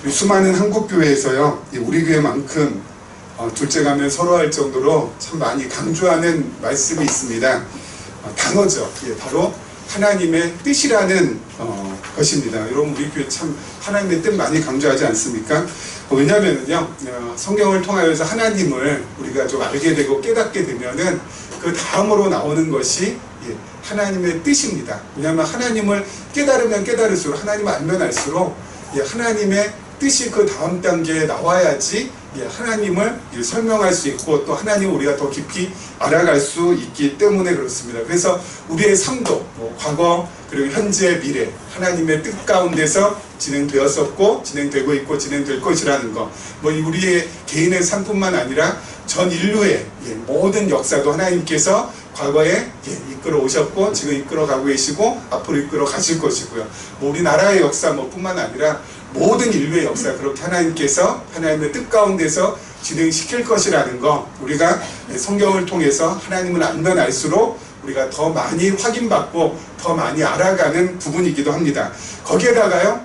수많은 한국교회에서요, 우리 교회만큼 둘째가면 서로할 정도로 참 많이 강조하는 말씀이 있습니다. 단어죠. 바로 하나님의 뜻이라는 것입니다. 여러분, 우리 교회 참 하나님의 뜻 많이 강조하지 않습니까? 왜냐면은요, 성경을 통하여서 하나님을 우리가 좀 알게 되고 깨닫게 되면은 그 다음으로 나오는 것이 하나님의 뜻입니다. 왜냐하면 하나님을 깨달으면 깨달을수록, 하나님을 알면 알수록 하나님의 뜻이 그 다음 단계에 나와야지 하나님을 설명할 수 있고, 또 하나님을 우리가 더 깊이 알아갈 수 있기 때문에 그렇습니다. 그래서 우리의 삶도 과거 그리고 현재 미래 하나님의 뜻 가운데서 진행되었었고 진행되고 있고 진행될 것이라는 것, 우리의 개인의 삶뿐만 아니라 전 인류의 모든 역사도 하나님께서 과거에 이끌어 오셨고 지금 이끌어 가고 계시고 앞으로 이끌어 가실 것이고요. 우리나라의 역사 뿐만 아니라 모든 인류의 역사, 그렇게 하나님께서 하나님의 뜻 가운데서 진행시킬 것이라는 거, 우리가 성경을 통해서 하나님을 알면 알수록 우리가 더 많이 확인받고 더 많이 알아가는 부분이기도 합니다. 거기에다가요,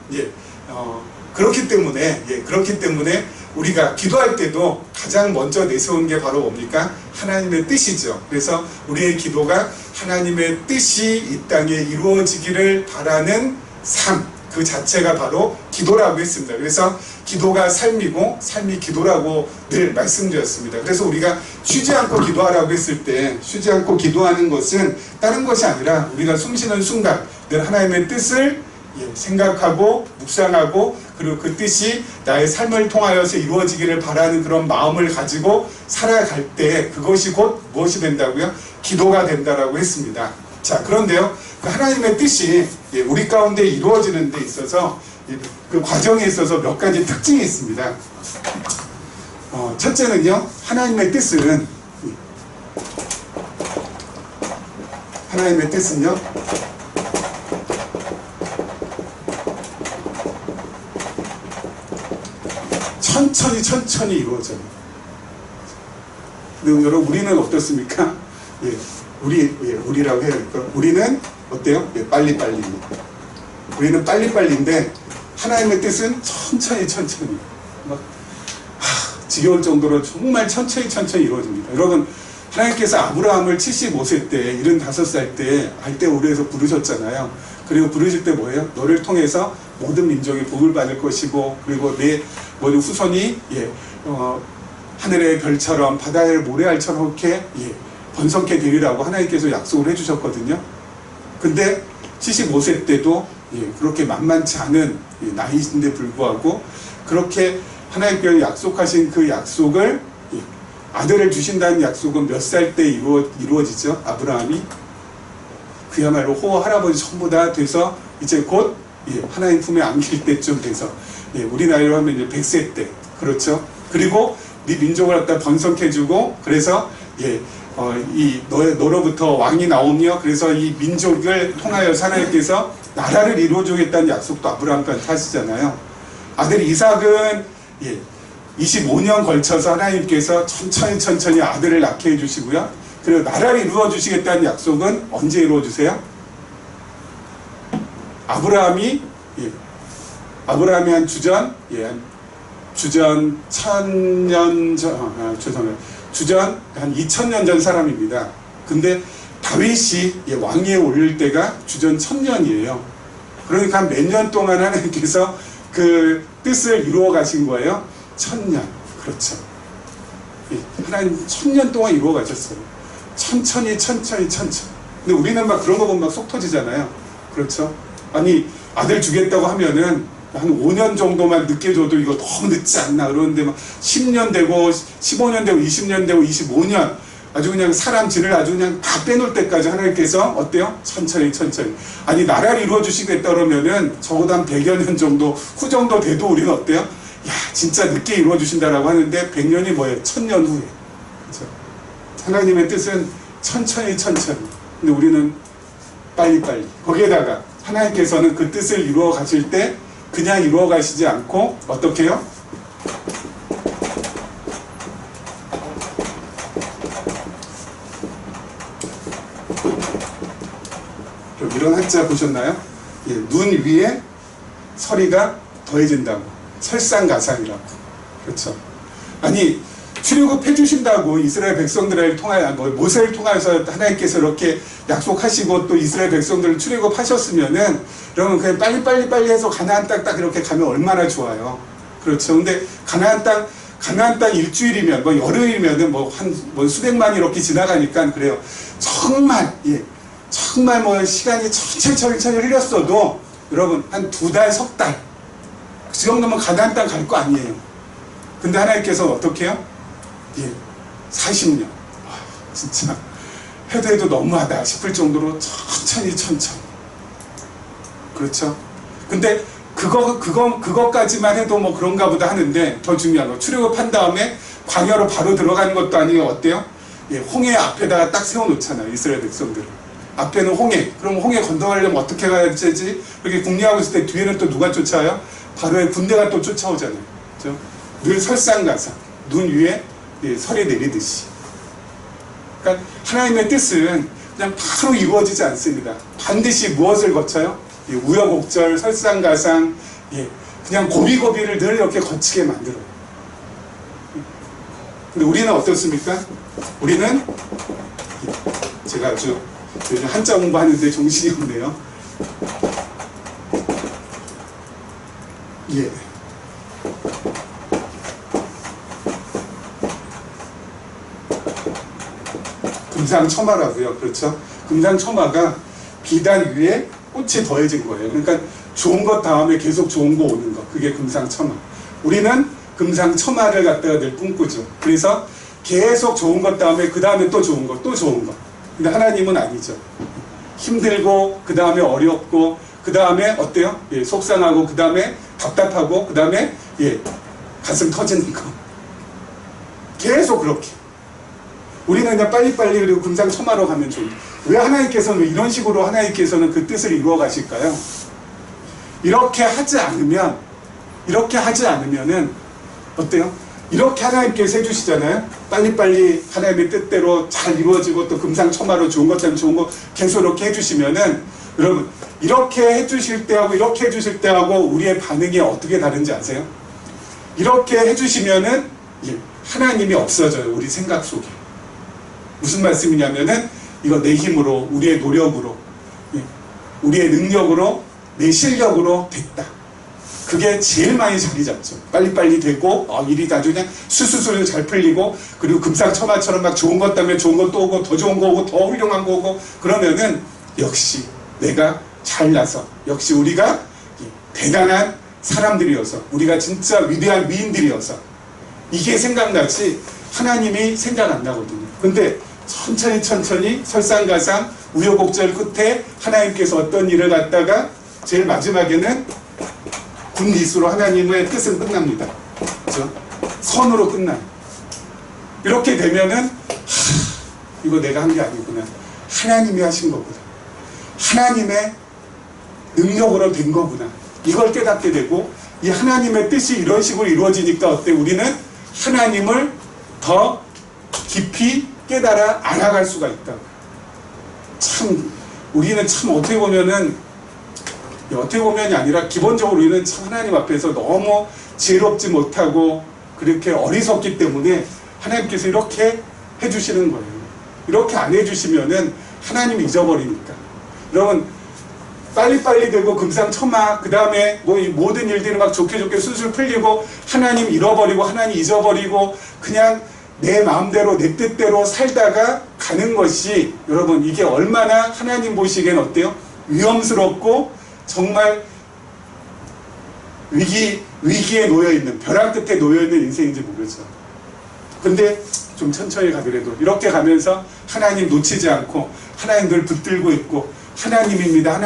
그렇기 때문에 우리가 기도할 때도 가장 먼저 내세우는 게 바로 뭡니까? 하나님의 뜻이죠. 그래서 우리의 기도가 하나님의 뜻이 이 땅에 이루어지기를 바라는 삶, 그 자체가 바로 기도라고 했습니다. 그래서 기도가 삶이고 삶이 기도라고 늘 말씀드렸습니다. 그래서 우리가 쉬지 않고 기도하라고 했을 때, 쉬지 않고 기도하는 것은 다른 것이 아니라 우리가 숨쉬는 순간 늘 하나님의 뜻을 생각하고 묵상하고, 그리고 그 뜻이 나의 삶을 통하여서 이루어지기를 바라는 그런 마음을 가지고 살아갈 때 그것이 곧 무엇이 된다고요? 기도가 된다라고 했습니다. 자, 그런데요, 그 하나님의 뜻이 우리 가운데 이루어지는 데 있어서 그 과정에 있어서 몇 가지 특징이 있습니다. 첫째는요, 하나님의 뜻은요, 천천히 이루어져요. 근데 여러분, 우리는 어떻습니까? 우리라고 해야 될까? 우리는 어때요? 빨리빨리입니다. 우리는 빨리빨리인데 하나님의 뜻은 천천히 지겨울 정도로 정말 천천히 이루어집니다. 여러분, 하나님께서 아브라함을 75세 때, 75살 때 할 때 오래해서 부르셨잖아요. 그리고 부르실 때 뭐예요? 너를 통해서 모든 민족이 복을 받을 것이고, 그리고 내 모든 후손이 하늘의 별처럼 바다의 모래알처럼 이렇게 번성케 되리라고 하나님께서 약속을 해주셨거든요. 근데 75세 때도 그렇게 만만치 않은 나이인데 불구하고 그렇게 하나님께서 약속하신 그 약속을, 아들을 주신다는 약속은 몇 살 때 이루어지죠? 아브라함이 그야말로 호호 할아버지 전부 다 돼서 이제 곧 하나님 품에 안길 때쯤 돼서, 우리 나이로 하면 이제 100세 때, 그렇죠? 그리고 네 민족을 갖다 번성해 주고, 그래서 너로부터 왕이 나오며, 그래서 이 민족을 통하여 하나님께서 나라를 이루어주겠다는 약속도 아브라함한테 하시잖아요. 아들 이삭은 25년 걸쳐서 하나님께서 천천히 아들을 낳게 해주시고요. 그리고 나라를 이루어주시겠다는 약속은 언제 이루어주세요? 아브라함이 한 주전 1000년 전, 주전 한 2000년 전 사람입니다. 근데 다윗이 왕위에 올릴 때가 주전 1000년이에요. 그러니까 한 몇 년 동안 하나님께서 그 뜻을 이루어 가신 거예요. 1000년. 그렇죠. 하나님 1000년 동안 이루어 가셨어요. 천천히. 근데 우리는 막 그런 거 보면 막 속 터지잖아요. 그렇죠? 아니, 아들 주겠다고 하면은 한 5년 정도만 늦게 줘도 이거 너무 늦지 않나 그러는데 막 10년 되고 15년 되고 20년 되고 25년, 아주 그냥 사람 진을 아주 그냥 다 빼놓을 때까지 하나님께서 어때요? 천천히. 아니, 나라를 이루어 주시겠다 그러면은 적어도 한 100여 년 정도 후 정도 돼도 우리는 어때요? 야, 진짜 늦게 이루어 주신다라고 하는데 100년이 뭐예요? 1000년 후에. 그렇죠? 하나님의 뜻은 천천히. 근데 우리는 빨리. 거기에다가 하나님께서는 그 뜻을 이루어 가실 때 그냥 이루어 가시지 않고 어떻게 해요? 이런 한자 보셨나요? 눈 위에 서리가 더해진다고. 설상가상이라고. 그렇죠. 아니 출애굽해 주신다고 이스라엘 백성들을 통하여 모세를 통해서 하나님께서 이렇게 약속하시고 또 이스라엘 백성들을 출애굽하셨으면은 여러분 그냥 빨리 해서 가나안 땅 딱 이렇게 가면 얼마나 좋아요. 그렇죠. 근데 가나안 땅 일주일이면 열흘이면은 한 수백만이 이렇게 지나가니까 그래요. 정말 시간이 천천히 흘렸어도 여러분 한 2달, 3달 그 정도면 가나안 땅 갈 거 아니에요. 근데 하나님께서 어떻게 해요? 40년. 진짜 해도 너무하다 싶을 정도로 천천히. 그렇죠? 근데 그것까지만 해도 그런가 보다 하는데 더 중요한 거 출애굽한 다음에 광야로 바로 들어가는 것도 아니고 어때요? 홍해 앞에다가 딱 세워놓잖아요. 이스라엘 백성들을. 앞에는 홍해. 그럼 홍해 건너가려면 어떻게 가야 되지? 이렇게 궁리하고 있을 때 뒤에는 또 누가 쫓아요? 바로의 군대가 또 쫓아오잖아요. 그렇죠? 늘 설상가상. 눈 위에 설이 내리듯이. 그러니까 하나님의 뜻은 그냥 바로 이루어지지 않습니다. 반드시 무엇을 거쳐요? 우여곡절, 설상가상, 그냥 고비고비를 늘 이렇게 거치게 만들어요. 근데 우리는 어떻습니까? 우리는 제가 아주 요즘 한자 공부하는데 정신이 없네요. 금상첨화라고요. 그렇죠? 금상첨화가 비단 위에 꽃이 더해진 거예요. 그러니까 좋은 것 다음에 계속 좋은 거 오는 거. 그게 금상첨화. 우리는 금상첨화를 갖다가 늘 꿈꾸죠. 그래서 계속 좋은 것 다음에 그 다음에 또 좋은 거, 또 좋은 거. 근데 하나님은 아니죠. 힘들고 그 다음에 어렵고 그 다음에 어때요? 속상하고 그 다음에 답답하고 그 다음에 가슴 터지는 거. 계속 그렇게. 우리는 그냥 빨리빨리 그리고 금상첨화로 가면 좋은데 왜 하나님께서는 이런 식으로 하나님께서는 그 뜻을 이루어 가실까요? 이렇게 하지 않으면은 어때요? 이렇게 하나님께서 해주시잖아요. 빨리빨리 하나님의 뜻대로 잘 이루어지고 또 금상첨화로 좋은 것 때문에 좋은 거 계속 이렇게 해주시면은 여러분 이렇게 해주실 때하고 이렇게 해주실 때하고 우리의 반응이 어떻게 다른지 아세요? 이렇게 해주시면은 하나님이 없어져요. 우리 생각 속에. 무슨 말씀이냐면은 이거 내 힘으로 우리의 노력으로 우리의 능력으로 내 실력으로 됐다. 그게 제일 많이 자리 잡죠. 빨리빨리 되고 일이 아주 그냥 수수술 잘 풀리고 그리고 금상첨화처럼 막 좋은 것 때문에 좋은 것도 오고 더 좋은 거 오고 더 훌륭한 거 오고 그러면은 역시 내가 잘나서 역시 우리가 대단한 사람들이어서 우리가 진짜 위대한 미인들이어서 이게 생각나지 하나님이 생각 안 나거든요. 근데 천천히 설상가상 우여곡절 끝에 하나님께서 어떤 일을 갖다가 제일 마지막에는 군리수로 하나님의 뜻은 끝납니다. 그렇죠? 선으로 끝나요. 이렇게 되면은 이거 내가 한 게 아니구나. 하나님이 하신 거구나. 하나님의 능력으로 된 거구나. 이걸 깨닫게 되고 이 하나님의 뜻이 이런 식으로 이루어지니까 어때? 우리는 하나님을 더 깊이 깨달아 알아갈 수가 있다. 참 우리는 참 어떻게 보면이 아니라 기본적으로 우리는 참 하나님 앞에서 너무 지혜롭지 못하고 그렇게 어리석기 때문에 하나님께서 이렇게 해주시는 거예요. 이렇게 안 해주시면은 하나님이 잊어버리니까. 여러분 빨리빨리 되고 금상첨화 그 다음에 모든 일들이 막 좋게 술술 풀리고 하나님 잃어버리고 하나님 잊어버리고 그냥 내 마음대로 내 뜻대로 살다가 가는 것이 여러분 이게 얼마나 하나님 보시기엔 어때요? 위험스럽고 정말 위기에 놓여있는 벼랑 끝에 놓여있는 인생인지 모르죠. 근데 좀 천천히 가더라도 이렇게 가면서 하나님 놓치지 않고 하나님 늘 붙들고 있고 하나님입니다.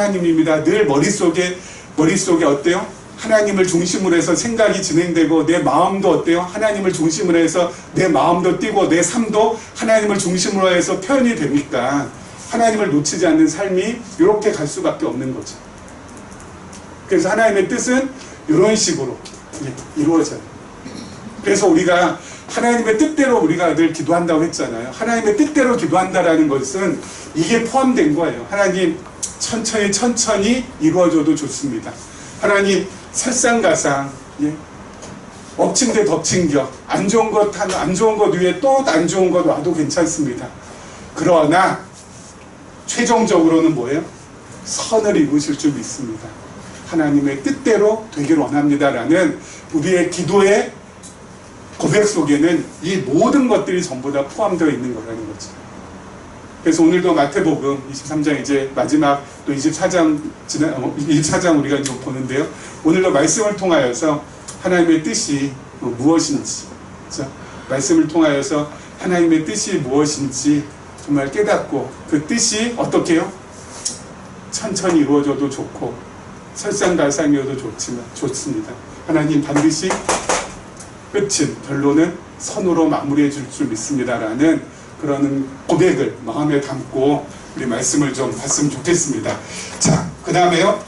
늘 머릿속에 어때요? 하나님을 중심으로 해서 생각이 진행되고 내 마음도 어때요? 하나님을 중심으로 해서 내 마음도 뛰고 내 삶도 하나님을 중심으로 해서 표현이 되니까 하나님을 놓치지 않는 삶이 이렇게 갈 수밖에 없는 거죠. 그래서 하나님의 뜻은 이런 식으로 이루어져요. 그래서 우리가 하나님의 뜻대로 우리가 늘 기도한다고 했잖아요. 하나님의 뜻대로 기도한다라는 것은 이게 포함된 거예요. 하나님 천천히 이루어져도 좋습니다. 하나님 설상가상 엎친 데 덮친 격, 안 좋은 것 위에 또 안 좋은 것 와도 괜찮습니다. 그러나 최종적으로는 뭐예요? 선을 이루실 줄 믿습니다. 하나님의 뜻대로 되길 원합니다라는 우리의 기도의 고백 속에는 이 모든 것들이 전부 다 포함되어 있는 거라는 거죠. 그래서 오늘도 마태복음 23장 이제 마지막 또 24장 우리가 좀 보는데요. 오늘도 말씀을 통하여서 하나님의 뜻이 무엇인지, 그렇죠? 말씀을 통하여서 하나님의 뜻이 무엇인지 정말 깨닫고 그 뜻이 어떻게 해요? 천천히 이루어져도 좋고 설상가상이어도 좋습니다. 하나님 반드시 끝은 결론은 선으로 마무리해 줄 줄 믿습니다라는 그런 고백을 마음에 담고 우리 말씀을 좀 봤으면 좋겠습니다. 자, 그 다음에요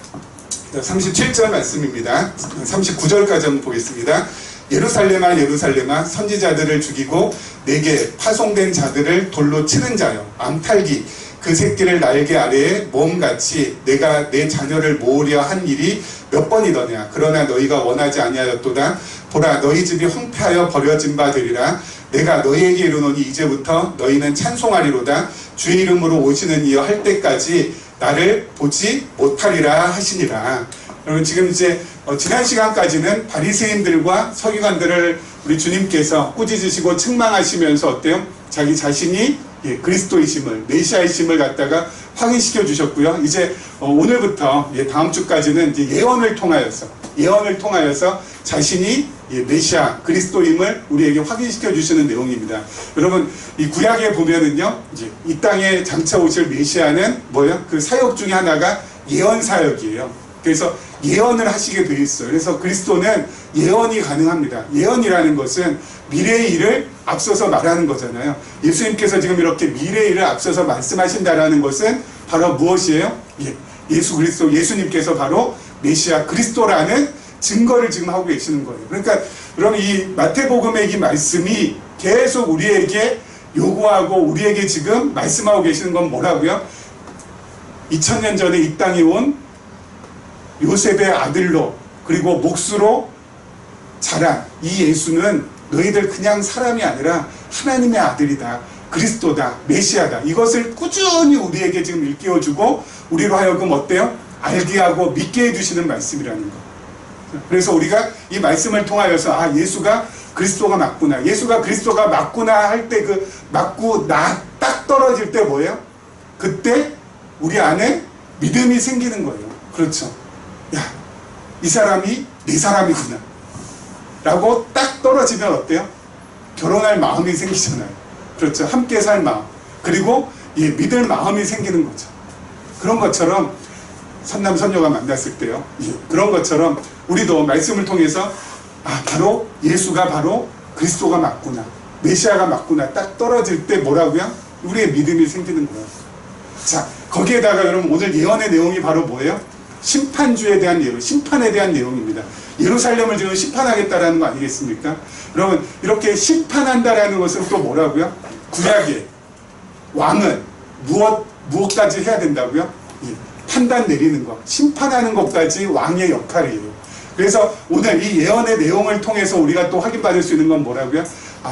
37절 말씀입니다. 39절까지 한번 보겠습니다. 예루살렘아 예루살렘아 선지자들을 죽이고 내게 파송된 자들을 돌로 치는 자여 암탈기 그 새끼를 날개 아래에 몸같이 내가 내 자녀를 모으려 한 일이 몇 번이더냐. 그러나 너희가 원하지 아니하였도다. 보라 너희 집이 황폐하여 버려진 바 되리라. 내가 너희에게 이르노니 이제부터 너희는 찬송하리로다. 주의 이름으로 오시는 이여 할 때까지 나를 보지 못하리라 하시니라. 여러분 지금 이제 지난 시간까지는 바리새인들과 서기관들을 우리 주님께서 꾸짖으시고 책망하시면서 어때요? 자기 자신이 그리스도이심을 메시아이심을 갖다가 확인시켜 주셨고요. 이제 오늘부터 다음 주까지는 이제 예언을 통하여서 자신이 메시아 그리스도임을 우리에게 확인시켜 주시는 내용입니다. 여러분 이 구약에 보면은요, 이제 이 땅에 장차 오실 메시아는 뭐예요? 그 사역 중에 하나가 예언 사역이에요. 그래서 예언을 하시게 되어 있어요. 그래서 그리스도는 예언이 가능합니다. 예언이라는 것은 미래의 일을 앞서서 말하는 거잖아요. 예수님께서 지금 이렇게 미래의 일을 앞서서 말씀하신다라는 것은 바로 무엇이에요? 예수 그리스도, 예수님께서 바로 메시아 그리스도라는 증거를 지금 하고 계시는 거예요. 그러니까 여러분 이 마태복음의 이 말씀이 계속 우리에게 요구하고 우리에게 지금 말씀하고 계시는 건 뭐라고요? 2000년 전에 이 땅에 온 요셉의 아들로 그리고 목수로 자란 이 예수는 너희들 그냥 사람이 아니라 하나님의 아들이다. 그리스도다. 메시아다. 이것을 꾸준히 우리에게 지금 일깨워주고 우리로 하여금 어때요? 알게 하고 믿게 해주시는 말씀이라는 거. 그래서 우리가 이 말씀을 통하여서 예수가 그리스도가 맞구나. 예수가 그리스도가 맞구나 할 때 그 맞고 나 딱 떨어질 때 뭐예요? 그때 우리 안에 믿음이 생기는 거예요. 그렇죠. 야, 이 사람이 내 사람이구나 라고 딱 떨어지면 어때요? 결혼할 마음이 생기잖아요. 그렇죠. 함께 살 마음. 그리고 믿을 마음이 생기는 거죠. 그런 것처럼 선남 선녀가 만났을 때요. 그런 것처럼 우리도 말씀을 통해서 바로 예수가 바로 그리스도가 맞구나. 메시아가 맞구나. 딱 떨어질 때 뭐라고요? 우리의 믿음이 생기는 거예요. 자, 거기에다가 여러분 오늘 예언의 내용이 바로 뭐예요? 심판주에 대한 내용, 심판에 대한 내용입니다. 예루살렘을 지금 심판하겠다라는 거 아니겠습니까? 여러분 이렇게 심판한다라는 것은 또 뭐라고요? 구약의 왕은 무엇까지 해야 된다고요? 판단 내리는 것, 심판하는 것까지 왕의 역할이에요. 그래서 오늘 이 예언의 내용을 통해서 우리가 또 확인받을 수 있는 건 뭐라고요?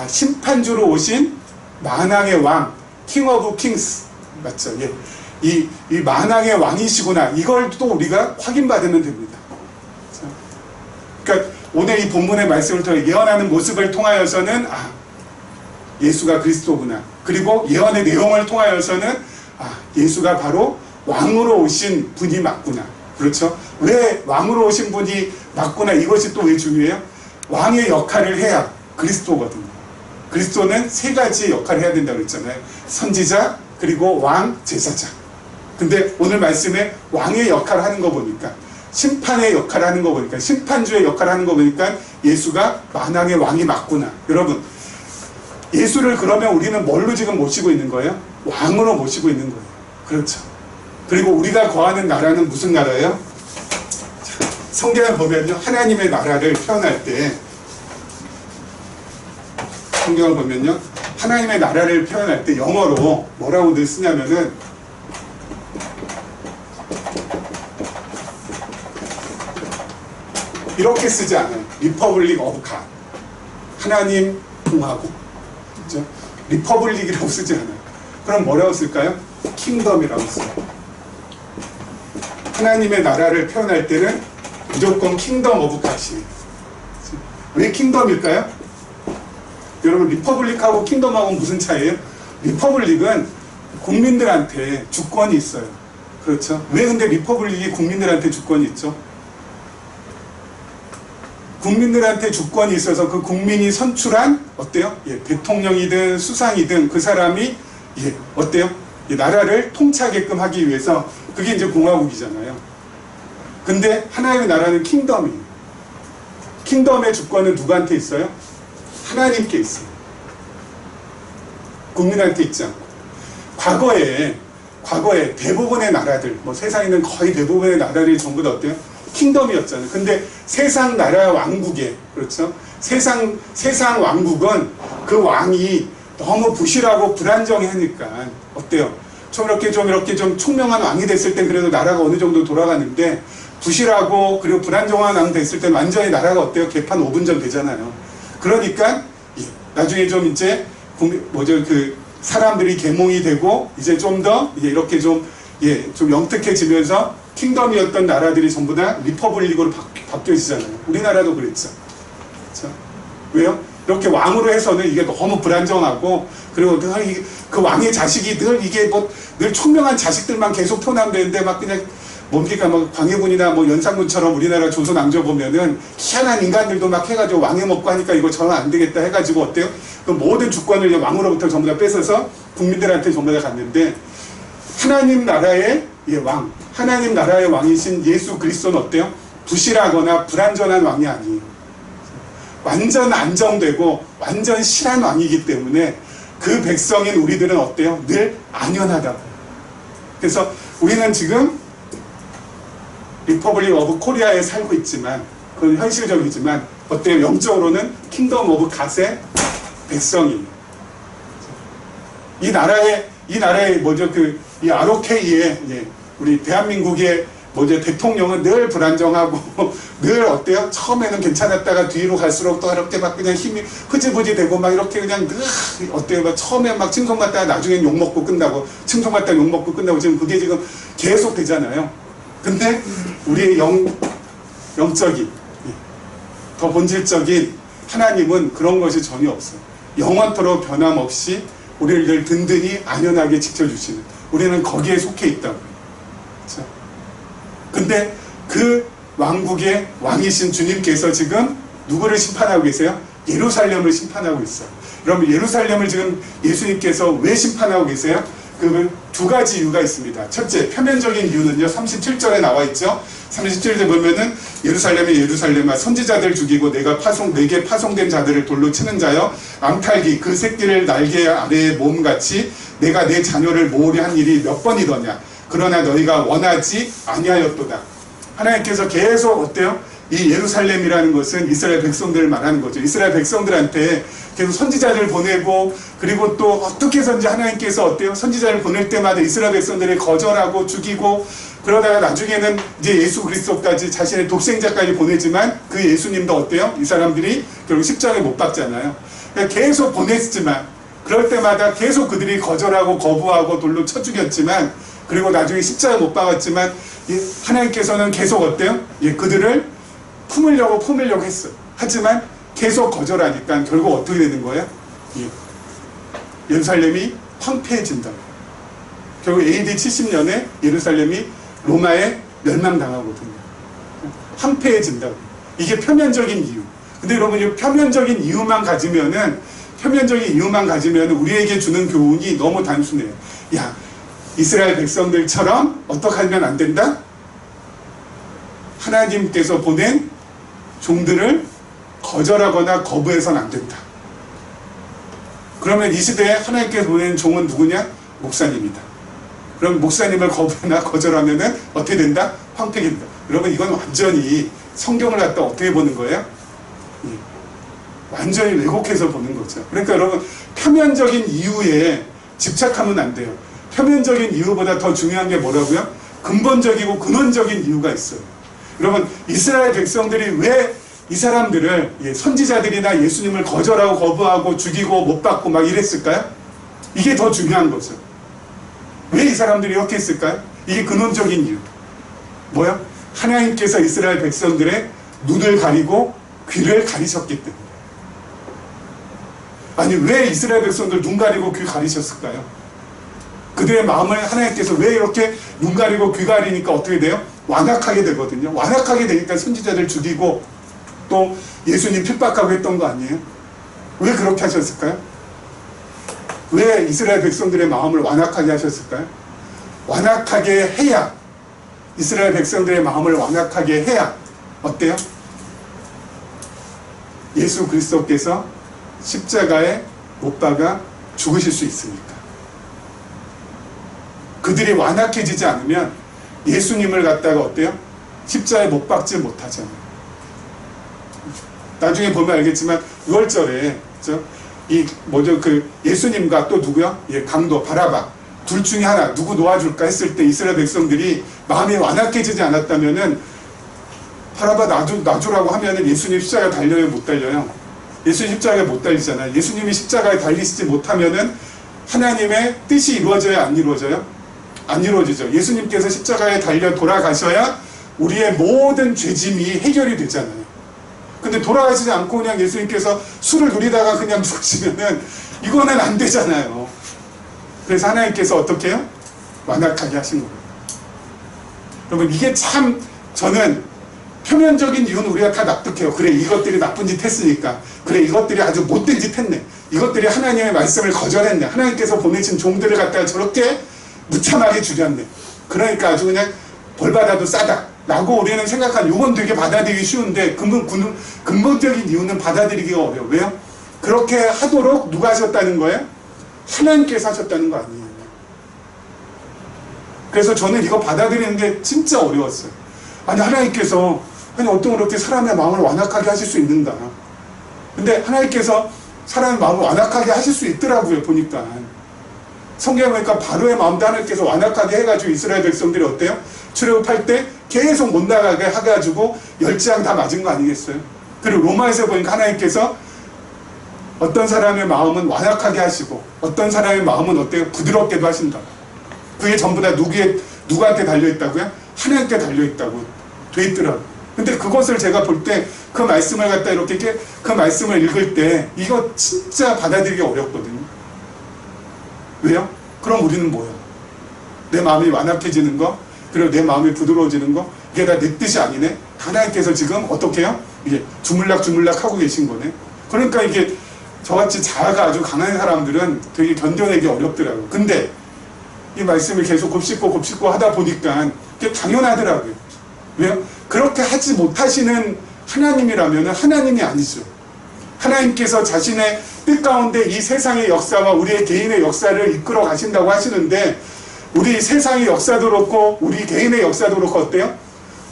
심판주로 오신 만왕의 왕, 킹 오브 킹스, 맞죠? 이 만왕의 왕이시구나. 이걸 또 우리가 확인받으면 됩니다. 그러니까 오늘 이 본문의 말씀을 통해 예언하는 모습을 통하여서는 예수가 그리스도구나. 그리고 예언의 내용을 통하여서는 예수가 바로 왕으로 오신 분이 맞구나. 그렇죠? 왜 왕으로 오신 분이 맞구나. 이것이 또 왜 중요해요? 왕의 역할을 해야 그리스도거든요. 그리스도는 세 가지 역할을 해야 된다고 했잖아요. 선지자, 그리고 왕, 제사장. 근데 오늘 말씀에 왕의 역할을 하는 거 보니까, 심판의 역할을 하는 거 보니까, 심판주의 역할을 하는 거 보니까 예수가 만왕의 왕이 맞구나. 여러분, 예수를 그러면 우리는 뭘로 지금 모시고 있는 거예요? 왕으로 모시고 있는 거예요. 그렇죠. 그리고 우리가 거하는 나라는 무슨 나라예요? 성경을 보면요, 하나님의 나라를 표현할 때, 성경을 보면요, 하나님의 나라를 표현할 때 영어로 뭐라고 늘 쓰냐면은 이렇게 쓰지 않아요. Republic of God. 하나님 공화국, 그죠? 리퍼블릭이라고 쓰지 않아요. 그럼 뭐라고 쓸까요? 킹덤이라고 써요. 하나님의 나라를 표현할 때는 무조건 킹덤 오브 갓이에요. 왜 킹덤일까요? 여러분, 리퍼블릭하고 킹덤하고 무슨 차이예요? 리퍼블릭은 국민들한테 주권이 있어요. 그렇죠? 왜 근데 리퍼블릭이 국민들한테 주권이 있죠? 국민들한테 주권이 있어서 그 국민이 선출한 어때요? 예, 대통령이든 수상이든 그 사람이 예, 어때요? 이 나라를 통치하게끔 하기 위해서 그게 이제 공화국이잖아요. 근데 하나님의 나라는 킹덤이에요. 킹덤의 주권은 누구한테 있어요? 하나님께 있어요. 국민한테 있지 않고. 과거에 대부분의 나라들, 뭐 세상에 있는 거의 대부분의 나라들이 전부 다 어때요? 킹덤이었잖아요. 근데 세상 나라 왕국에, 그렇죠? 세상 왕국은 그 왕이 너무 부실하고 불안정하니까 어때요? 이렇게 좀 총명한 왕이 됐을 땐 그래도 나라가 어느 정도 돌아가는데 부실하고 그리고 불안정한 왕 됐을 땐 완전히 나라가 어때요? 개판 5분 전 되잖아요. 그러니까 나중에 좀 이제 사람들이 계몽이 되고 이제 좀 더 이렇게 좀 영특해지면서 킹덤이었던 나라들이 전부 다 리퍼블릭으로 바뀌어지잖아요. 우리나라도 그랬죠. 그렇죠? 왜요? 이렇게 왕으로 해서는 이게 너무 불안정하고 그리고 늘 그 왕의 자식이 늘 총명한 자식들만 계속 태어나는데 막 그냥 뭡니까 뭐 광해군이나 뭐 연산군처럼 우리나라 조선 왕조 보면은 희한한 인간들도 막 해가지고 왕해 먹고 하니까 이거 저는 안 되겠다 해가지고 어때요? 그 모든 주권을 왕으로부터 전부 다 뺏어서 국민들한테 전부 다 갔는데 하나님 나라의 왕, 하나님 나라의 왕이신 예수 그리스도는 어때요? 부실하거나 불안전한 왕이 아니에요. 완전 안정되고 완전 실한 왕이기 때문에 그 백성인 우리들은 어때요? 늘 안연하다고. 그래서 우리는 지금 리퍼블릭 오브 코리아에 살고 있지만 그건 현실적이지만 어때요? 영적으로는 킹덤 오브 갓의 백성이에요. 이 나라의 이 ROK의 우리 대한민국의 대통령은 늘 불안정하고 늘 어때요? 처음에는 괜찮았다가 뒤로 갈수록 또 이렇게 막 그냥 힘이 흐지부지 되고 막 이렇게 그냥 늘 어때요? 막 처음에 막 칭송받다가 나중엔 욕먹고 끝나고 칭송받다가 욕먹고 끝나고 지금 그게 지금 계속 되잖아요. 근데 우리의 영적인 더 본질적인 하나님은 그런 것이 전혀 없어요. 영원토록 변함없이 우리를 늘 든든히 안연하게 지켜주시는, 우리는 거기에 속해 있다고요. 그렇죠? 근데 그 왕국의 왕이신 주님께서 지금 누구를 심판하고 계세요? 예루살렘을 심판하고 있어요. 그럼 예루살렘을 지금 예수님께서 왜 심판하고 계세요? 그 두 가지 이유가 있습니다. 첫째, 표면적인 이유는요, 37절에 나와 있죠. 37절에 보면은 예루살렘아 선지자들 죽이고 내게 파송된 자들을 돌로 치는 자여, 암탉이 그 새끼를 날개 아래에 모음같이 내가 내 자녀를 모으려 한 일이 몇 번이더냐. 그러나 너희가 원하지 아니하였도다. 하나님께서 계속 어때요? 이 예루살렘이라는 것은 이스라엘 백성들을 말하는 거죠. 이스라엘 백성들한테 계속 선지자를 보내고, 그리고 또 어떻게 해서인지 하나님께서 어때요? 선지자를 보낼 때마다 이스라엘 백성들을 거절하고 죽이고, 그러다가 나중에는 이제 예수 그리스도까지 자신의 독생자까지 보내지만 그 예수님도 어때요? 이 사람들이 결국 십자가에 못 박잖아요. 그러니까 계속 보냈지만, 그럴 때마다 계속 그들이 거절하고 거부하고 돌로 쳐 죽였지만, 그리고 나중에 십자가에 못 박았지만 하나님께서는 계속 어때요? 그들을 품으려고 했어요. 하지만 계속 거절하니까 결국 어떻게 되는 거예요? 예루살렘이 황폐해진다. 결국 AD 70년에 예루살렘이 로마에 멸망당하거든요. 황폐해진다. 이게 표면적인 이유. 근데 여러분, 이 표면적인 이유만 가지면은 우리에게 주는 교훈이 너무 단순해요. 이스라엘 백성들처럼 어떻게 하면 안 된다? 하나님께서 보낸 종들을 거절하거나 거부해서는 안 된다. 그러면 이 시대에 하나님께서 보낸 종은 누구냐? 목사님이다. 그럼 목사님을 거부하나 거절하면은 어떻게 된다? 황폐된다. 여러분, 이건 완전히 성경을 갖다 어떻게 보는 거예요? 완전히 왜곡해서 보는 거죠. 그러니까 여러분, 표면적인 이유에 집착하면 안 돼요. 표면적인 이유보다 더 중요한 게 뭐라고요? 근본적이고 근원적인 이유가 있어요. 여러분, 이스라엘 백성들이 왜 이 사람들을 선지자들이나 예수님을 거절하고 거부하고 죽이고 못 받고 막 이랬을까요? 이게 더 중요한 거죠. 왜 이 사람들이 이렇게 했을까요? 이게 근원적인 이유. 뭐야? 하나님께서 이스라엘 백성들의 눈을 가리고 귀를 가리셨기 때문에. 아니, 왜 이스라엘 백성들 눈 가리고 귀 가리셨을까요? 그들의 마음을 하나님께서 왜 이렇게 눈 가리고 귀 가리니까 어떻게 돼요? 완악하게 되거든요. 완악하게 되니까 선지자들 죽이고 또 예수님 핍박하고 했던 거 아니에요? 왜 그렇게 하셨을까요? 왜 이스라엘 백성들의 마음을 완악하게 하셨을까요? 완악하게 해야, 이스라엘 백성들의 마음을 완악하게 해야 어때요? 예수 그리스도께서 십자가에 못 박아 죽으실 수 있으니까. 그들이 완악해지지 않으면 예수님을 갖다가 어때요? 십자가에 못 박지 못하잖아요. 나중에 보면 알겠지만 6월절에 예수님과 또 누구요? 강도 바라바 둘 중에 하나 누구 놓아줄까 했을 때 이스라엘 백성들이 마음이 완악해지지 않았다면은 바라바 놔주라고 하면은 예수님 십자가에 달려요, 못 달려요? 예수님 십자가에 못 달리잖아요. 예수님이 십자가에 달리시지 못하면은 하나님의 뜻이 이루어져야 안 이루어져요? 안 이루어지죠. 예수님께서 십자가에 달려 돌아가셔야 우리의 모든 죄짐이 해결이 되잖아요. 근데 돌아가시지 않고 그냥 예수님께서 술을 누리다가 그냥 죽으시면은 이거는 안 되잖아요. 그래서 하나님께서 어떻게 해요? 완악하게 하신 거예요. 여러분, 이게 참 저는 표면적인 이유는 우리가 다 납득해요. 그래, 이것들이 나쁜 짓 했으니까. 그래, 이것들이 아주 못된 짓 했네. 이것들이 하나님의 말씀을 거절했네. 하나님께서 보내신 종들을 갖다가 저렇게 무참하게 죽였네. 그러니까 아주 그냥 벌받아도 싸다 라고 우리는 생각한, 이건 되게 받아들이기 쉬운데 근본적인 이유는 받아들이기가 어려워요. 왜요? 그렇게 하도록 누가 하셨다는 거예요? 하나님께서 하셨다는 거 아니에요. 그래서 저는 이거 받아들이는데 진짜 어려웠어요. 아니, 하나님께서 어떤 그렇게 사람의 마음을 완악하게 하실 수 있는가. 근데 하나님께서 사람의 마음을 완악하게 하실 수 있더라고요, 보니까. 성경에 보니까 바로의 마음도 하나님께서 완악하게 해가지고 이스라엘 백성들이 어때요? 출애굽할 때 계속 못 나가게 해가지고 10장 다 맞은 거 아니겠어요? 그리고 로마에서 보니까 하나님께서 어떤 사람의 마음은 완악하게 하시고 어떤 사람의 마음은 어때요? 부드럽게도 하신다. 그게 전부 다 누구한테 달려있다고요? 하나님께 달려있다고 돼 있더라고요. 근데 그것을 제가 볼 때 그 말씀을 갖다 이렇게 그 말씀을 읽을 때 이거 진짜 받아들이기 어렵거든요. 왜요? 그럼 우리는 뭐예요? 내 마음이 완악해지는 거, 그리고 내 마음이 부드러워지는 거, 이게 다 내 뜻이 아니네? 하나님께서 지금 어떻게 해요? 이게 주물락 하고 계신 거네? 그러니까 이게 저같이 자아가 아주 강한 사람들은 되게 견뎌내기 어렵더라고요. 근데 이 말씀을 계속 곱씹고 하다 보니까 이게 당연하더라고요. 왜요? 그렇게 하지 못하시는 하나님이라면 하나님이 아니죠. 하나님께서 자신의 뜻 가운데 이 세상의 역사와 우리의 개인의 역사를 이끌어 가신다고 하시는데, 우리 세상의 역사도 그렇고 우리 개인의 역사도 그렇고 어때요?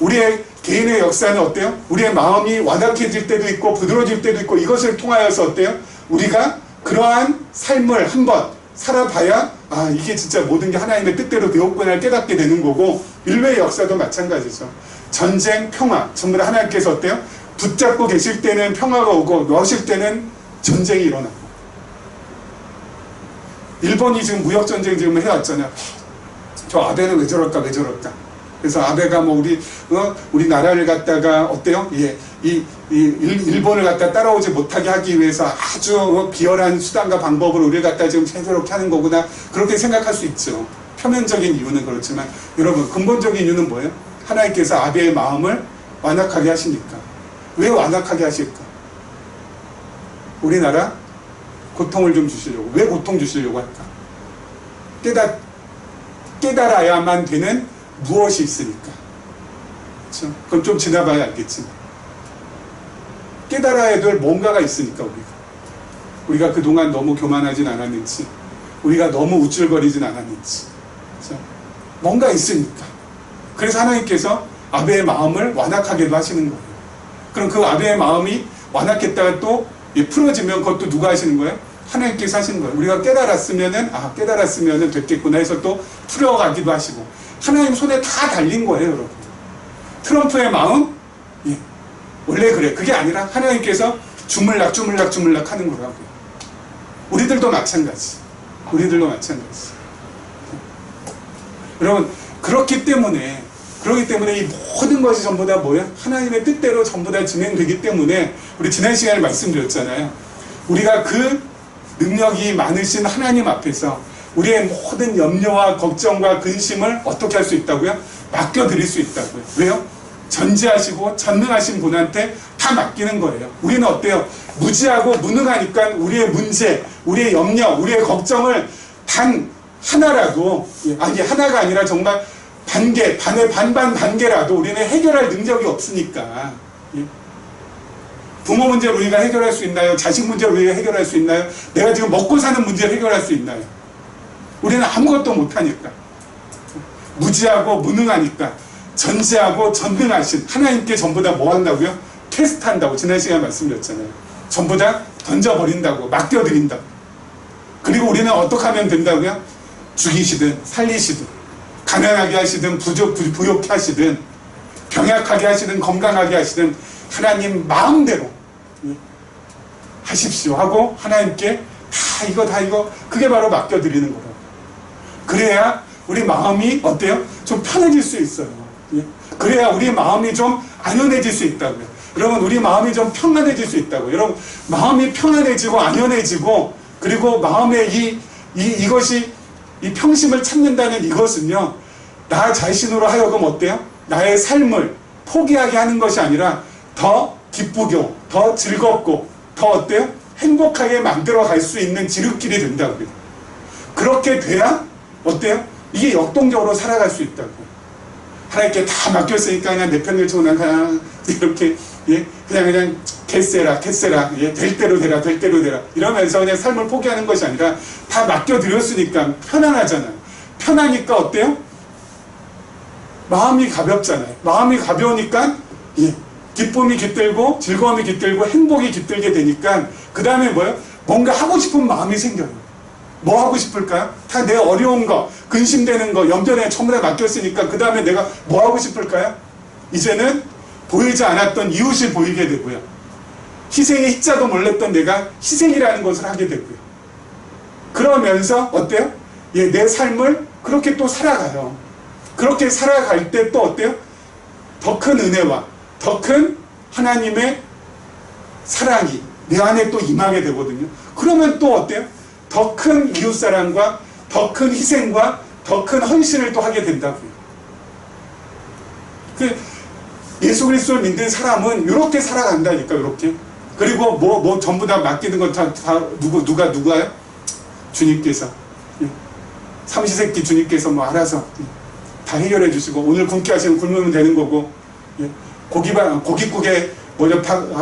우리의 개인의 역사는 어때요? 우리의 마음이 완악해질 때도 있고 부드러워질 때도 있고, 이것을 통하여서 어때요? 우리가 그러한 삶을 한번 살아봐야 이게 진짜 모든 게 하나님의 뜻대로 되었구나 깨닫게 되는 거고, 인류의 역사도 마찬가지죠. 전쟁, 평화 전부 다 하나님께서 어때요? 붙잡고 계실 때는 평화가 오고 놓으실 때는 전쟁이 일어나고. 일본이 지금 무역전쟁 지금 해왔잖아요. 저 아베는 왜 저럴까. 그래서 아베가 뭐 우리 나라를 갖다가 어때요? 일본을 갖다 따라오지 못하게 하기 위해서 아주 비열한 수단과 방법을 우리를 갖다 지금 새롭게 하는 거구나, 그렇게 생각할 수 있죠. 표면적인 이유는 그렇지만 여러분, 근본적인 이유는 뭐예요? 하나님께서 아베의 마음을 완악하게 하시니까. 왜 완악하게 하실까? 우리나라 고통을 좀 주시려고. 왜 고통 주시려고 할까? 깨달아야만 되는 무엇이 있으니까. 그렇죠? 그럼 좀 지나봐야 알겠지만 깨달아야 될 뭔가가 있으니까. 우리가 그동안 너무 교만하진 않았는지, 우리가 너무 우쭐거리진 않았는지, 그렇죠? 뭔가 있으니까. 그래서 하나님께서 아베의 마음을 완악하게도 하시는 거예요. 그럼 그 아베의 마음이 완악했다가 또 풀어지면 그것도 누가 하시는 거예요? 하나님께서 하시는 거예요. 우리가 깨달았으면은 됐겠구나 해서 또 풀어가기도 하시고, 하나님 손에 다 달린 거예요, 여러분. 트럼프의 마음, 원래 그래. 그게 아니라 하나님께서 주물락 하는 거라고요. 우리들도 마찬가지. 우리들도 마찬가지. 여러분, 그렇기 때문에 이 모든 것이 전부 다 뭐예요? 하나님의 뜻대로 전부 다 진행되기 때문에 우리 지난 시간에 말씀드렸잖아요. 우리가 그 능력이 많으신 하나님 앞에서 우리의 모든 염려와 걱정과 근심을 어떻게 할 수 있다고요? 맡겨드릴 수 있다고요. 왜요? 전지하시고 전능하신 분한테 다 맡기는 거예요. 우리는 어때요? 무지하고 무능하니까 우리의 문제, 우리의 염려, 우리의 걱정을 단 하나라도, 아니 하나가 아니라 정말 반의 반개라도 우리는 해결할 능력이 없으니까. 부모 문제를 우리가 해결할 수 있나요? 자식 문제를 우리가 해결할 수 있나요? 내가 지금 먹고 사는 문제를 해결할 수 있나요? 우리는 아무것도 못하니까. 무지하고 무능하니까 전지하고 전능하신 하나님께 전부 다 뭐 한다고요? 테스트한다고 지난 시간에 말씀드렸잖아요. 전부 다 던져버린다고, 맡겨드린다고. 그리고 우리는 어떻게 하면 된다고요? 죽이시든 살리시든 가난하게 하시든 부욕해 하시든 병약하게 하시든 건강하게 하시든 하나님 마음대로 하십시오 하고 하나님께 다 이거 그게 바로 맡겨드리는 거라고. 그래야 우리 마음이 어때요? 좀 편해질 수 있어요. 그래야 우리 마음이 좀 안연해질 수 있다고요. 여러분, 우리 마음이 좀 평안해질 수 있다고요. 여러분, 마음이 평안해지고 안연해지고 그리고 마음의 이것이 이 평심을 찾는다는 이것은요, 나 자신으로 하여금 어때요? 나의 삶을 포기하게 하는 것이 아니라 더 기쁘고 더 즐겁고 더 어때요? 행복하게 만들어 갈 수 있는 지름길이 된다고요. 그렇게 돼야 어때요? 이게 역동적으로 살아갈 수 있다고요. 하나님께 다 맡겼으니까 그냥 내 편을 치고 그냥 이렇게 그냥 개쎄라 될 대로 되라 이러면서 그냥 삶을 포기하는 것이 아니라 다 맡겨드렸으니까 편안하잖아요. 편하니까 어때요? 마음이 가볍잖아요. 마음이 가벼우니까 기쁨이 깃들고 즐거움이 깃들고 행복이 깃들게 되니까 그 다음에 뭐예요? 뭔가 하고 싶은 마음이 생겨요. 뭐 하고 싶을까요? 다 내 어려운 거, 근심되는 거, 염전에 처음에 맡겼으니까 그 다음에 내가 뭐 하고 싶을까요? 이제는 보이지 않았던 이웃이 보이게 되고요. 희생의 희자도 몰랐던 내가 희생이라는 것을 하게 되고요. 그러면서 어때요? 내 삶을 그렇게 또 살아가요. 그렇게 살아갈 때 또 어때요? 더 큰 은혜와 더 큰 하나님의 사랑이 내 안에 또 임하게 되거든요. 그러면 또 어때요? 더 큰 이웃사랑과 더 큰 희생과 더 큰 헌신을 또 하게 된다고요. 예수 그리스도를 믿는 사람은 이렇게 살아간다니까, 이렇게. 그리고 뭐 전부 다 맡기는 건 다 누가요? 주님께서. 삼시세끼 주님께서 뭐 알아서 다 해결해 주시고, 오늘 굶게 하시면 굶으면 되는 거고, 고깃국에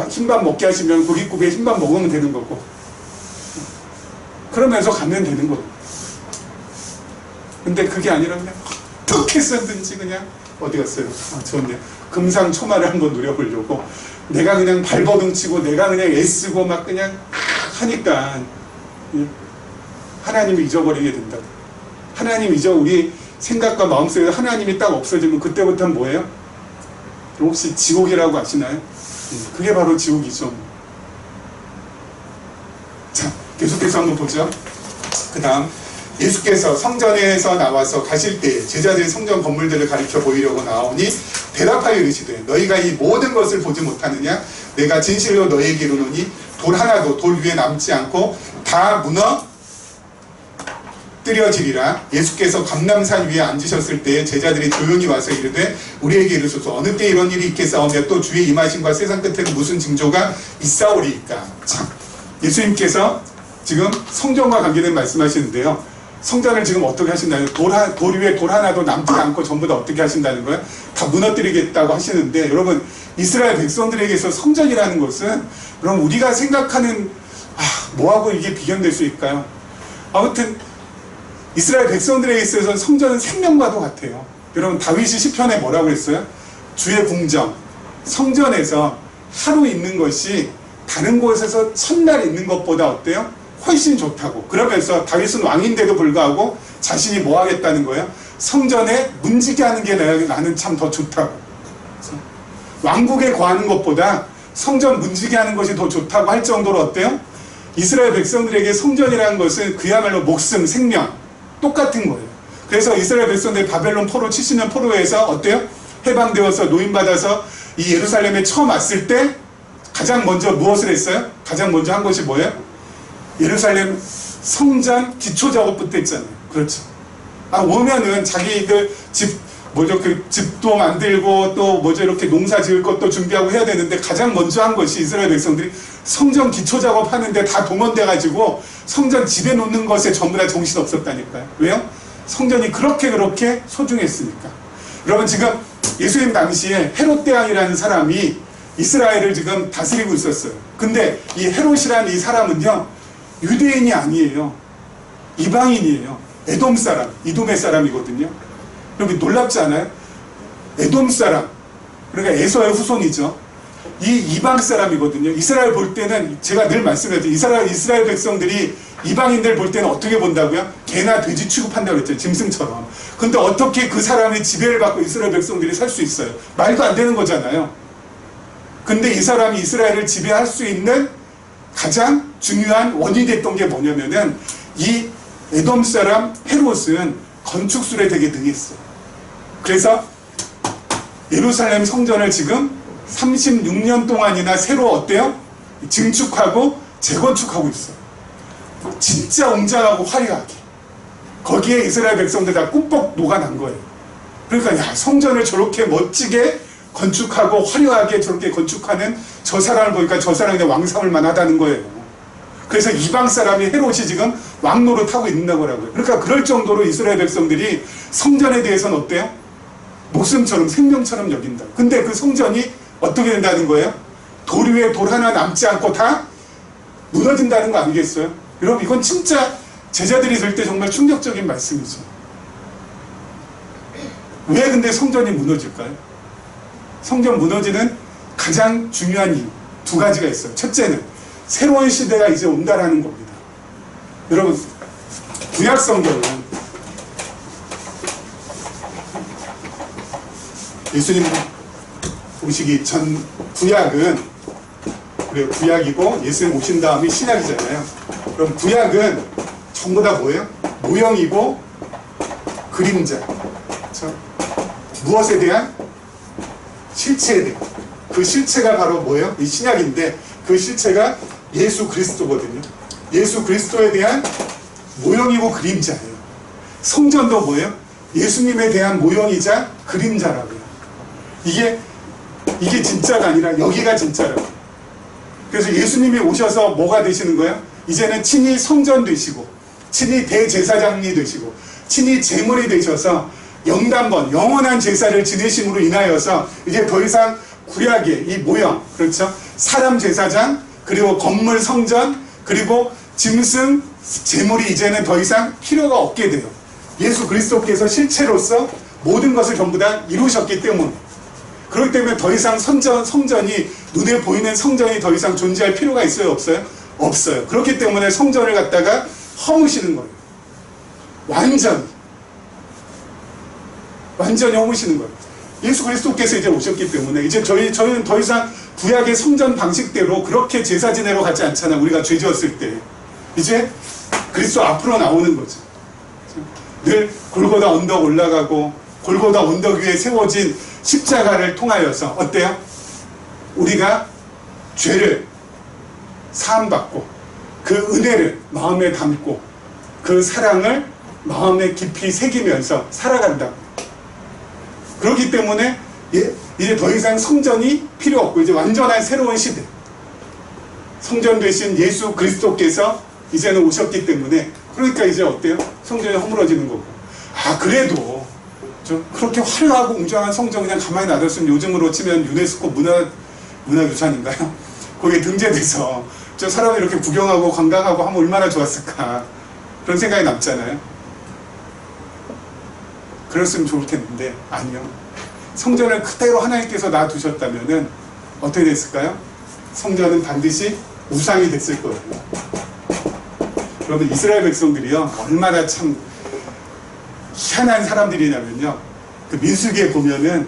흰밥 먹게 하시면 고깃국에 흰밥 먹으면 되는 거고, 그러면서 가면 되는 거고. 근데 그게 아니라 그냥 어떻게 썼든지 그냥 어디 갔어요? 좋은데 금상첨화를 한번 누려보려고 내가 그냥 발버둥치고 내가 그냥 애쓰고 막 그냥 하니까 하나님을 잊어버리게 된다고. 하나님 우리 생각과 마음속에 하나님이 딱 없어지면 그때부터는 뭐예요? 혹시 지옥이라고 아시나요? 그게 바로 지옥이죠. 자, 계속해서 한번 보죠. 그 다음, 예수께서 성전에서 나와서 가실 때 제자들이 성전 건물들을 가리켜 보이려고 나오니 대답하여 이르시되 너희가 이 모든 것을 보지 못하느냐? 내가 진실로 너희에게 이르노니 돌 하나도 돌 위에 남지 않고 다 무너뜨려지리라. 예수께서 감람산 위에 앉으셨을 때 제자들이 조용히 와서 이르되 우리에게 이르소서 어느 때 이런 일이 있겠사오며 또 주의 임하심과 세상 끝에는 무슨 징조가 있사오리이까. 참, 예수님께서 지금 성전과 관계된 말씀하시는데요. 성전을 지금 어떻게 하신다는 거예요? 돌 위에 돌 하나도 남지 않고 전부 다 어떻게 하신다는 거예요? 다 무너뜨리겠다고 하시는데, 여러분, 이스라엘 백성들에게 서 성전이라는 것은 그럼 우리가 생각하는 뭐하고 이게 비견될 수 있을까요? 아무튼 이스라엘 백성들에게 있어서 성전은 생명과도 같아요. 여러분, 다윗이 시편에 뭐라고 했어요? 주의 궁정, 성전에서 하루 있는 것이 다른 곳에서 첫날 있는 것보다 어때요? 훨씬 좋다고. 그러면서 다윗은 왕인데도 불구하고 자신이 뭐 하겠다는 거예요? 성전에 문지게 하는 게 나는 참 더 좋다고. 왕국에 거하는 것보다 성전 문지게 하는 것이 더 좋다고 할 정도로 어때요? 이스라엘 백성들에게 성전이라는 것은 그야말로 목숨, 생명 똑같은 거예요. 그래서 이스라엘 백성들이 바벨론 포로 70년 포로에서 어때요? 해방되어서 노임받아서 이 예루살렘에 처음 왔을 때 가장 먼저 무엇을 했어요? 가장 먼저 한 것이 뭐예요? 예루살렘 성전 기초 작업부터 했잖아요. 그렇죠. 오면은 자기들 집도 만들고 또 이렇게 농사 지을 것도 준비하고 해야 되는데 가장 먼저 한 것이 이스라엘 백성들이 성전 기초 작업 하는데 다 동원돼 가지고 성전 집에 놓는 것에 전부 다 정신 없었다니까요. 왜요? 성전이 그렇게 소중했으니까. 여러분, 지금 예수님 당시에 헤롯 대왕이라는 사람이 이스라엘을 지금 다스리고 있었어요. 근데 이 헤롯이라는 이 사람은요, 유대인이 아니에요. 이방인이에요. 에돔 사람, 이돔의 사람이거든요. 여러분 놀랍지 않아요? 에돔 사람, 그러니까 에서의 후손이죠. 이 이방 사람이거든요. 이스라엘 볼 때는 제가 늘 말씀드렸죠. 이스라엘 백성들이 이방인들 볼 때는 어떻게 본다고요? 개나 돼지 취급한다고 그랬죠. 짐승처럼. 근데 어떻게 그 사람의 지배를 받고 이스라엘 백성들이 살 수 있어요? 말도 안 되는 거잖아요. 근데 이 사람이 이스라엘을 지배할 수 있는 가장 중요한 원인이 됐던 게 뭐냐면은 이 에돔 사람 헤롯은 건축술에 되게 능했어요. 그래서 예루살렘 성전을 지금 36년 동안이나 새로 어때요? 증축하고 재건축하고 있어요. 진짜 웅장하고 화려하게. 거기에 이스라엘 백성들 다 꿈뻑 녹아난 거예요. 그러니까 야, 성전을 저렇게 멋지게 건축하고 화려하게 저렇게 건축하는 저 사람을 보니까 저 사람이 왕삼을 만하다는 거예요. 그래서 이방 사람이 헤롯이 지금 왕노릇 하고 있는 거라고요. 그러니까 그럴 정도로 이스라엘 백성들이 성전에 대해서는 어때요? 목숨처럼 생명처럼 여긴다. 근데 그 성전이 어떻게 된다는 거예요? 돌 위에 돌 하나 남지 않고 다 무너진다는 거 아니겠어요? 여러분, 이건 진짜 제자들이 들 때 정말 충격적인 말씀이죠. 왜 근데 성전이 무너질까요? 성전 무너지는 가장 중요한 이유 두 가지가 있어요. 첫째는 새로운 시대가 이제 온다라는 겁니다. 여러분, 구약 성경은 예수님 오시기 전 구약은, 그래요, 구약이고 예수님 오신 다음에 신약이잖아요. 그럼 구약은 전부 다 뭐예요? 모형이고 그림자. 그렇죠? 무엇에 대한? 실체에 대한. 그 실체가 바로 뭐예요? 이 신약인데 그 실체가 예수 그리스도거든요. 예수 그리스도에 대한 모형이고 그림자예요. 성전도 뭐예요? 예수님에 대한 모형이자 그림자라고요. 이게 진짜가 아니라 여기가 진짜라고요. 그래서 예수님이 오셔서 뭐가 되시는 거예요? 이제는 친히 성전 되시고 친히 대제사장이 되시고 친히 제물이 되셔서 영단번 영원한 제사를 지내심으로 인하여서 이제 더 이상 구약의 이 모형, 그렇죠? 사람 제사장, 그리고 건물 성전, 그리고 짐승 제물이 이제는 더 이상 필요가 없게 돼요. 예수 그리스도께서 실체로서 모든 것을 전부 다 이루셨기 때문에. 그렇기 때문에 더 이상 성전이, 눈에 보이는 성전이 더 이상 존재할 필요가 있어요? 없어요? 없어요. 그렇기 때문에 성전을 갖다가 허무시는 거예요. 완전히 허무시는 거예요. 예수 그리스도께서 이제 오셨기 때문에 이제 저희는 더 이상 구약의 성전 방식대로 그렇게 제사 지내러 가지 않잖아요. 우리가 죄 지었을 때. 이제 그리스도 앞으로 나오는 거죠. 늘 골고다 언덕 올라가고 골고다 언덕 위에 세워진 십자가를 통하여서 어때요? 우리가 죄를 사함받고 그 은혜를 마음에 담고 그 사랑을 마음에 깊이 새기면서 살아간다. 그렇기 때문에 이제 더 이상 성전이 필요 없고 이제 완전한 새로운 시대, 성전 되신 예수 그리스도께서 이제는 오셨기 때문에, 그러니까 이제 어때요? 성전이 허물어지는 거고. 그래도 좀 그렇게 화려하고 웅장한 성전 그냥 가만히 놔뒀으면 요즘으로 치면 유네스코 문화유산인가요? 거기에 등재돼서 저 사람이 이렇게 구경하고 관광하고 하면 얼마나 좋았을까, 그런 생각이 남잖아요. 그랬으면 좋겠는데 아니요. 성전을 그대로 하나님께서 놔두셨다면은 어떻게 됐을까요? 성전은 반드시 우상이 됐을 거예요. 여러분, 이스라엘 백성들이요, 얼마나 참 희한한 사람들이냐면요, 그 민수기에 보면은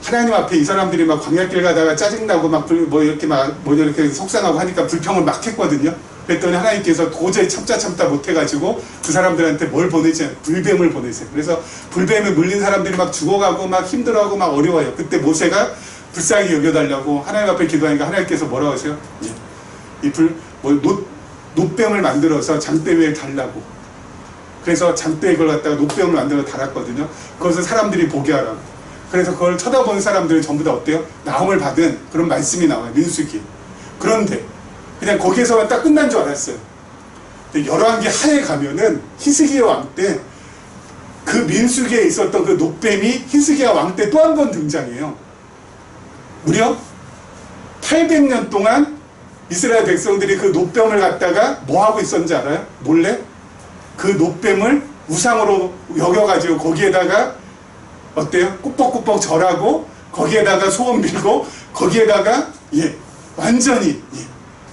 하나님 앞에 이 사람들이 막 광야길 가다가 짜증나고 뭐 이렇게 속상하고 하니까 불평을 막 했거든요. 그랬더니 하나님께서 도저히 참다 못해가지고 그 사람들한테 뭘 보내지? 불뱀을 보내세요. 그래서 불뱀에 물린 사람들이 막 죽어가고 막 힘들어하고 막 어려워요. 그때 모세가 불쌍히 여겨달라고 하나님 앞에 기도하니까 하나님께서 뭐라고 하세요? 노뱀을 만들어서 장대 위에 달라고. 그래서 장대에 그걸 갖다가 노뱀을 만들어 달았거든요. 그것을 사람들이 보게 하라고. 그래서 그걸 쳐다보는 사람들이 전부 다 어때요? 나음을 받은 그런 말씀이 나와요. 민수기. 그런데 그냥 거기에서만 딱 끝난 줄 알았어요. 열왕기 하에 가면은 히스기야 왕 때 그 민수기에 있었던 그 노뱀이 히스기야 왕 때 또 한 번 등장해요. 무려 800년 동안 이스라엘 백성들이 그 노뱀을 갖다가 뭐 하고 있었는지 알아요? 몰래? 그 노뱀을 우상으로 여겨가지고 거기에다가 어때요? 꾸벅꾸벅 절하고 거기에다가 소원 빌고 거기에다가 완전히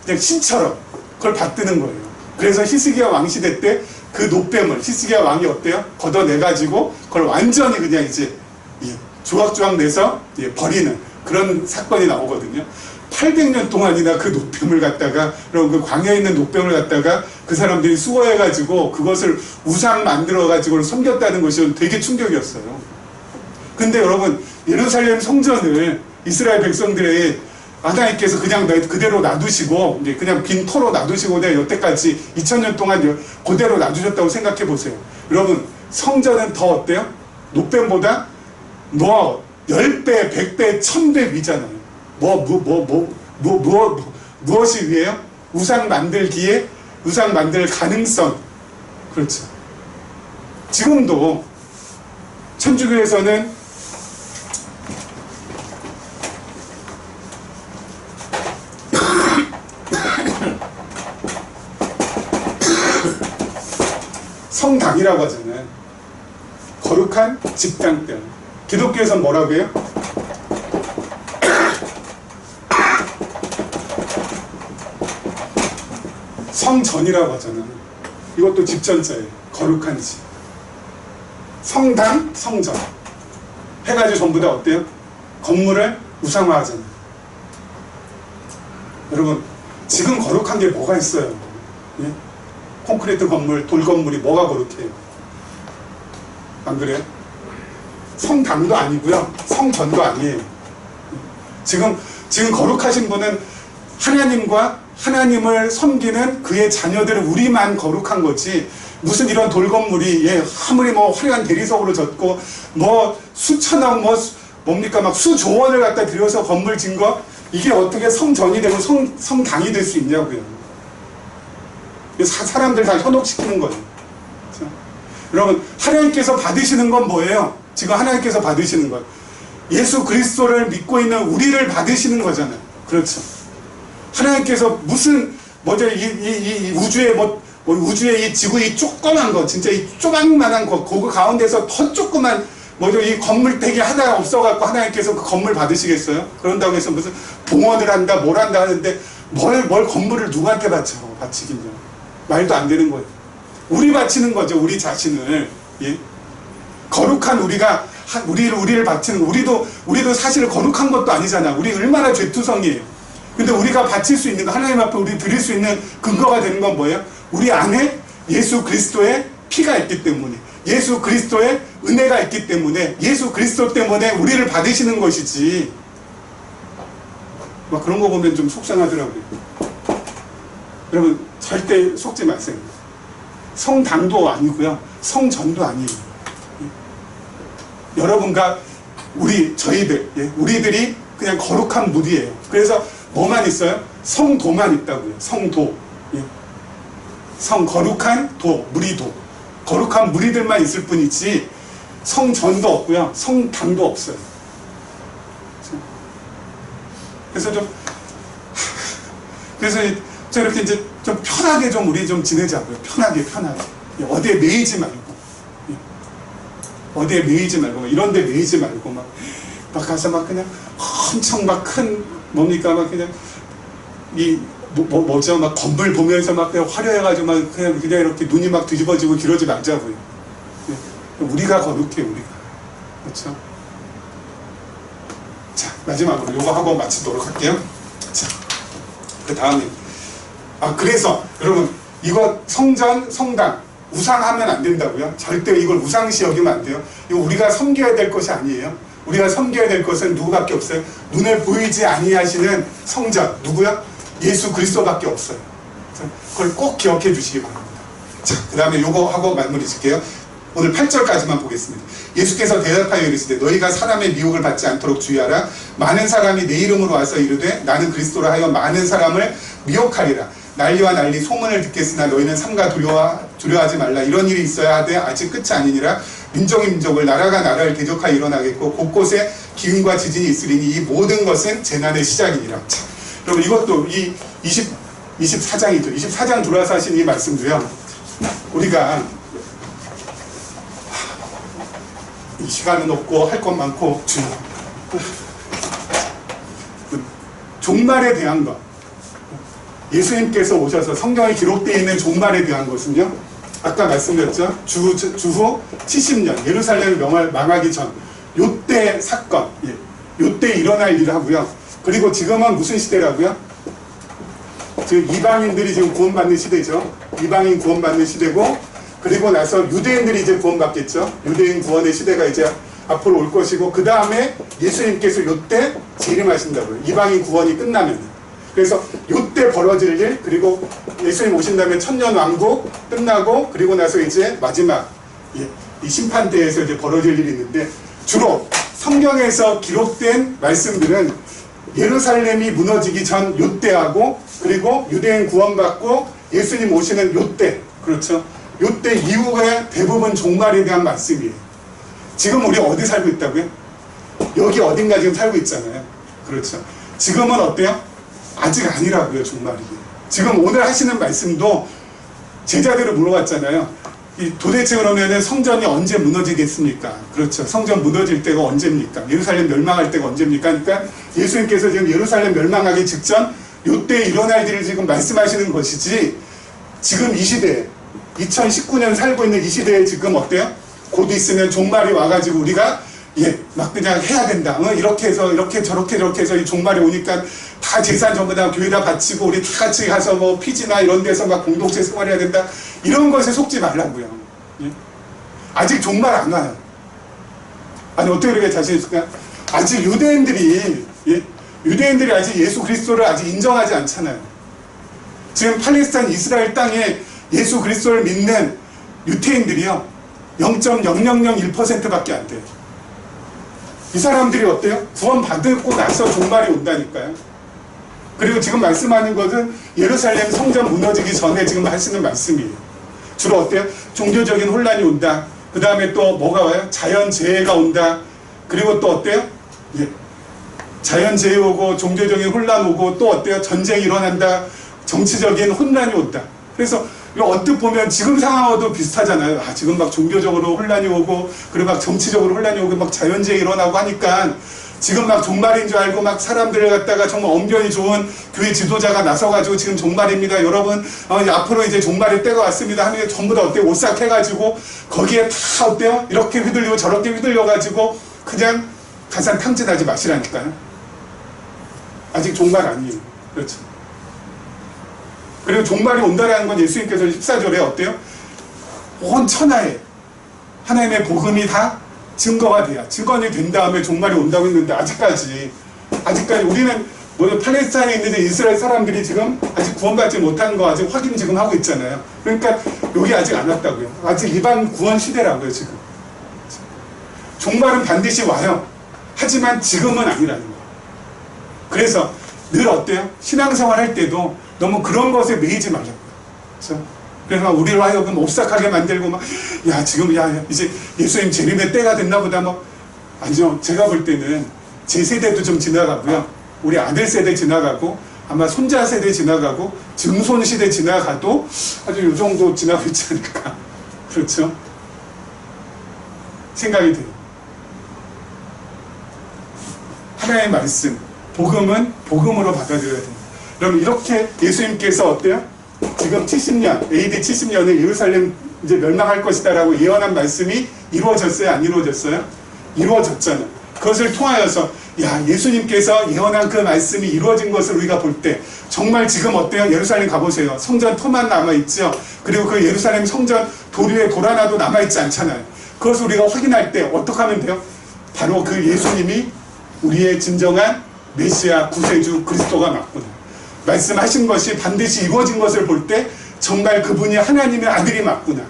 그냥 신처럼 그걸 받드는 거예요. 그래서 히스기야 왕 시대 때 그 노뱀을 히스기야 왕이 어때요? 걷어내가지고 그걸 완전히 그냥 이제 조각조각 내서 버리는 그런 사건이 나오거든요. 800년 동안이나 그 노뱀을 갖다가, 그럼 그 광야에 있는 노뱀을 갖다가 그 사람들이 수거해가지고 그것을 우상 만들어가지고 섬겼다는 것이 되게 충격이었어요. 근데 여러분, 예루살렘 성전을 이스라엘 백성들의 하나님께서 그냥 그대로 놔두시고, 이제 그냥 빈 터로 놔두시고, 내가 여태까지 2000년 동안 그대로 놔두셨다고 생각해 보세요. 여러분, 성전은 더 어때요? 노뱀보다 뭐 10배, 100배, 1000배 위잖아요. 무엇이 위해요? 우상 만들 가능성. 그렇죠. 지금도 천주교에서는 성당이라고 하잖아요. 거룩한 집당들. 기독교에서는 뭐라고 해요? 성전이라고 하잖아요. 이것도 집전자예요. 거룩한 집. 성당, 성전 해가지고 전부 다 어때요? 건물을 우상화하잖아요. 여러분, 지금 거룩한 게 뭐가 있어요? 예? 콘크리트 건물, 돌 건물이 뭐가 거룩해요? 안 그래요? 성당도 아니고요, 성전도 아니에요. 지금 거룩하신 분은 하나님을 섬기는 그의 자녀들은 우리만 거룩한 거지, 무슨 이런 돌 건물이 아무리 뭐 화려한 대리석으로 졌고 뭐 수천억 뭡니까 막 수조원을 갖다 들여서 건물 진 거, 이게 어떻게 성전이 되고 성당이 될 수 있냐고요. 사람들 다 현혹시키는 거예요. 그렇죠? 여러분, 하나님께서 받으시는 건 뭐예요? 지금 하나님께서 받으시는 것, 예수 그리스도를 믿고 있는 우리를 받으시는 거잖아요. 그렇죠. 하나님께서 무슨 이 우주에 우주의 이 지구 이 조그만 거, 진짜 이 조각만한 거, 그 가운데서 더 조그만 이 건물대기 하나 없어갖고 하나님께서 그 건물 받으시겠어요? 그런다고 해서 무슨 봉헌을 한다 뭘 한다 하는데 뭘 건물을 누구한테 바치긴요. 말도 안 되는 거예요. 우리 바치는 거죠. 우리 자신을. 거룩한 우리를 바치는 거. 우리도 사실 거룩한 것도 아니잖아. 우리 얼마나 죄투성이에요. 근데 우리가 바칠 수 있는 거, 하나님 앞에 우리 드릴 수 있는 근거가 되는 건 뭐예요? 우리 안에 예수 그리스도의 피가 있기 때문에, 예수 그리스도의 은혜가 있기 때문에, 예수 그리스도 때문에 우리를 받으시는 것이지. 막 그런 거 보면 좀 속상하더라고요. 여러분, 절대 속지 마세요. 성당도 아니고요, 성전도 아니에요. 여러분과 우리들이 그냥 거룩한 무리예요. 그래서 뭐만 있어요? 성도만 있다고요. 성도. 거룩한 무리도. 거룩한 무리들만 있을 뿐이지 성전도 없고요, 성당도 없어요. 그래서 이렇게 이제 좀 편하게 우리 좀 지내자고요. 편하게. 어디에 매이지 말고. 어디에 매이지 말고, 이런 데 매이지 말고, 막 가서 그냥 엄청 큰, 막 그냥, 막 건물 보면서 그냥 화려해가지고 그냥 이렇게 눈이 막 뒤집어지고 그러지 말자고요. 우리가 거룩해, 우리가. 그렇죠? 마지막으로 요거 하고 마치도록 할게요. 자, 그 다음에 그래서 여러분 이거 성전, 성당 우상하면 안 된다고요? 절대 이걸 우상시 여기면 안 돼요. 이거 우리가 섬겨야 될 것이 아니에요. 우리가 섬겨야 될 것은 누구밖에 없어요? 눈에 보이지 아니하시는 성전 누구요? 예수 그리스도밖에 없어요. 그걸 꼭 기억해 주시기 바랍니다. 자, 그 다음에 요거 하고 마무리 짓게요. 오늘 8절까지만 보겠습니다. 예수께서 대답하여 이르시되 너희가 사람의 미혹을 받지 않도록 주의하라. 많은 사람이 내 이름으로 와서 이르되 나는 그리스도라 하여 많은 사람을 미혹하리라. 난리와 난리 소문을 듣겠으나 너희는 삼가 두려워하지 말라. 이런 일이 있어야 하되 아직 끝이 아니니라. 민족이 민족을 나라가 나라를 대적하여 일어나겠고 곳곳에 기운과 지진이 있으리니 이 모든 것은 재난의 시작이니라. 자, 여러분 이것도 이 24장이죠. 24장 돌아서 하신 이 말씀도요. 우리가 이 시간은 없고 할 것 많고 종말에 대한 것, 예수님께서 오셔서 성경에 기록되어 있는 종말에 대한 것은요, 아까 말씀드렸죠. 주후 70년 예루살렘이 망하기 전 요때 사건, 요때 일어날 일 하고요. 그리고 지금은 무슨 시대라고요? 지금 이방인들이 지금 구원받는 시대죠. 이방인 구원받는 시대고, 그리고 나서 유대인들이 이제 구원받겠죠. 유대인 구원의 시대가 이제 앞으로 올 것이고, 그 다음에 예수님께서 요때 재림하신다고요. 이방인 구원이 끝나면. 그래서 요때 벌어질 일, 그리고 예수님 오신 다음에 천년왕국 끝나고, 그리고 나서 이제 마지막 이 심판대에서 이제 벌어질 일이 있는데, 주로 성경에서 기록된 말씀들은 예루살렘이 무너지기 전 요때하고, 그리고 유대인 구원받고 예수님 오시는 요때, 그렇죠? 요때 이후에 대부분 종말에 대한 말씀이에요. 지금 우리 어디 살고 있다고요? 여기 어딘가 지금 살고 있잖아요. 그렇죠? 지금은 어때요? 아직 아니라고요, 종말이. 지금 오늘 하시는 말씀도 제자들을 물어봤잖아요. 도대체 그러면은 성전이 언제 무너지겠습니까? 그렇죠. 성전 무너질 때가 언제입니까? 예루살렘 멸망할 때가 언제입니까? 그러니까 예수님께서 지금 예루살렘 멸망하기 직전 요때 일어날 일을 지금 말씀하시는 것이지, 지금 이 시대에 2019년 살고 있는 이 시대에 지금 어때요? 곧 있으면 종말이 와가지고 우리가 막 그냥 해야 된다. 이렇게 해서 이렇게 저렇게 해서 이 종말이 오니까 다 재산 전부 다 교회다 바치고 우리 다 같이 가서 뭐 피지나 이런 데서 막 공동체 생활해야 된다. 이런 것에 속지 말라고요. 아직 종말 안 와요. 아니 어떻게 그렇게 자신 있을까? 아직 유대인들이 아직 예수 그리스도를 아직 인정하지 않잖아요. 지금 팔레스타인 이스라엘 땅에 예수 그리스도를 믿는 유태인들이요 0.0001%밖에 안 돼요. 이 사람들이 어때요? 구원 받고 나서 종말이 온다니까요. 그리고 지금 말씀하는 것은 예루살렘 성전 무너지기 전에 지금 하시는 말씀이에요. 주로 어때요? 종교적인 혼란이 온다. 그 다음에 또 뭐가 와요? 자연재해가 온다. 그리고 또 어때요? 자연재해 오고 종교적인 혼란 오고 또 어때요? 전쟁이 일어난다. 정치적인 혼란이 온다. 그래서 언뜻 보면 지금 상황하고도 비슷하잖아요. 지금 막 종교적으로 혼란이 오고, 그리고 막 정치적으로 혼란이 오고, 막 자연재해 일어나고 하니까 지금 막 종말인 줄 알고 막 사람들을 갖다가 정말 언변이 좋은 교회 지도자가 나서가지고 지금 종말입니다. 여러분, 앞으로 이제 종말의 때가 왔습니다. 하면 전부 다 어때요? 오싹해가지고 거기에 다 어때요? 이렇게 휘둘리고 저렇게 휘둘려가지고 그냥 가산 탕진하지 마시라니까요. 아직 종말 아니에요. 그렇죠. 그리고 종말이 온다라는 건 예수님께서 14절에 어때요? 온 천하에 하나님의 복음이 다 증거가 돼야, 증거가 된 다음에 종말이 온다고 했는데 아직까지 우리는 팔레스타인에 있는데 이스라엘 사람들이 지금 아직 구원받지 못한 거 아직 확인 지금 하고 있잖아요. 그러니까 여기 아직 안 왔다고요. 아직 이방 구원 시대라고요. 지금 종말은 반드시 와요. 하지만 지금은 아니라는 거예요. 그래서 늘 어때요? 신앙생활 할 때도 너무 그런 것에 매이지 말라고요. 그렇죠? 그래서 우리를 하여금 옵삭하게 만들고 지금 이제 예수님 재림의 때가 됐나 보다 아니죠. 제가 볼 때는 제 세대도 좀 지나가고요. 우리 아들 세대 지나가고 아마 손자 세대 지나가고 증손 시대 지나가도 아주 요 정도 지나고 있지 않을까. 그렇죠? 생각이 돼요. 하나님의 말씀, 복음은 복음으로 받아들여야 됩니다. 그럼 이렇게 예수님께서 어때요? 지금 70년, AD 70년에 예루살렘 이제 멸망할 것이다 라고 예언한 말씀이 이루어졌어요? 안 이루어졌어요? 이루어졌잖아요. 그것을 통하여서 야, 예수님께서 예언한 그 말씀이 이루어진 것을 우리가 볼 때 정말 지금 어때요? 예루살렘 가보세요. 성전 토만 남아있죠. 그리고 그 예루살렘 성전 도리에 돌 하나도 남아있지 않잖아요. 그것을 우리가 확인할 때 어떻게 하면 돼요? 바로 그 예수님이 우리의 진정한 메시아 구세주 그리스도가 맞구나. 말씀하신 것이 반드시 이루어진 것을 볼 때 정말 그분이 하나님의 아들이 맞구나.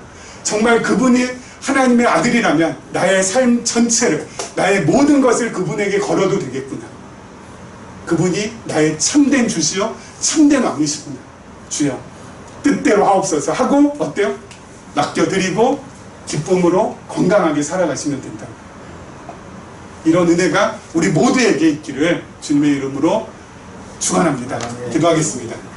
정말 그분이 하나님의 아들이라면 나의 삶 전체를, 나의 모든 것을 그분에게 걸어도 되겠구나. 그분이 나의 참된 주시요 참된 왕이시구나. 주여 뜻대로 하옵소서 하고 어때요? 맡겨드리고 기쁨으로 건강하게 살아가시면 된다. 이런 은혜가 우리 모두에게 있기를 주님의 이름으로 축원합니다. 기도하겠습니다.